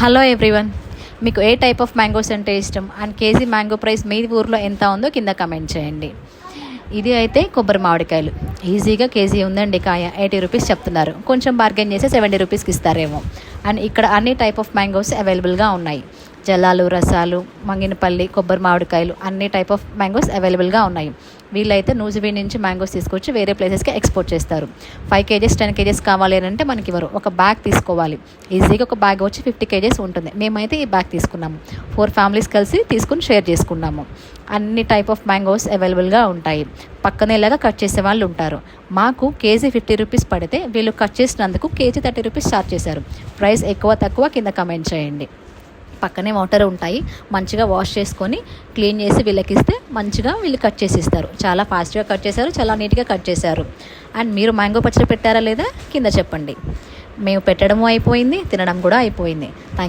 Hello everyone, మీకు ఏ type of mangoes అంటే ఇష్టం అండ్ కేజీ మ్యాంగో ప్రైస్ మీ ఊర్లో ఎంత ఉందో కింద కమెంట్ చేయండి. ఇది అయితే కొబ్బరి మామిడికాయలు ఈజీగా కేజీ ఉందండి. కాయ 80 రూపీస్ చెప్తున్నారు. కొంచెం బార్గెన్ చేసి 70 రూపీస్కి ఇస్తారేమో. అండ్ ఇక్కడ అన్ని టైప్ ఆఫ్ మ్యాంగోస్ అవైలబుల్గా ఉన్నాయి. జలాలు, రసాలు, మంగినపల్లి, కొబ్బరి మామిడికాయలు అన్ని టైప్ ఆఫ్ మ్యాంగోస్ అవైలబుల్గా ఉన్నాయి. వీళ్ళైతే నూజివీ నుంచి మ్యాంగోస్ తీసుకొచ్చి వేరే ప్లేసెస్కి ఎక్స్పోర్ట్ చేస్తారు. 5 కేజెస్ 10 కేజెస్ కావాలి అని అంటే మనకి ఇవ్వరు. ఒక బ్యాగ్ తీసుకోవాలి. ఈజీగా ఒక బ్యాగ్ వచ్చి 50 కేజెస్ ఉంటుంది. మేమైతే ఈ బ్యాగ్ తీసుకున్నాము. 4 ఫ్యామిలీస్ కలిసి తీసుకుని షేర్ చేసుకున్నాము. అన్ని టైప్ ఆఫ్ మ్యాంగోస్ అవైలబుల్గా ఉంటాయి. పక్కనే ఇలాగా కట్ చేసే వాళ్ళు ఉంటారు. మాకు కేజీ 50 రూపీస్ పడితే వీళ్ళు కట్ చేసినందుకు కేజీ 30 రూపీస్ ఛార్జ్ చేశారు. ప్రైస్ ఎక్కువ తక్కువ కింద కమెంట్ చేయండి. పక్కనే వాటర్ ఉంటాయి. మంచిగా వాష్ చేసుకొని క్లీన్ చేసి వీళ్ళకి ఇస్తే మంచిగా వీళ్ళు కట్ చేసి ఇస్తారు. చాలా ఫాస్ట్గా కట్ చేశారు, చాలా నీట్గా కట్ చేశారు. అండ్ మీరు మ్యాంగో పచ్చడి పెట్టారా లేదా కింద చెప్పండి. మేము పెట్టడము అయిపోయింది, తినడం కూడా అయిపోయింది. Thank you.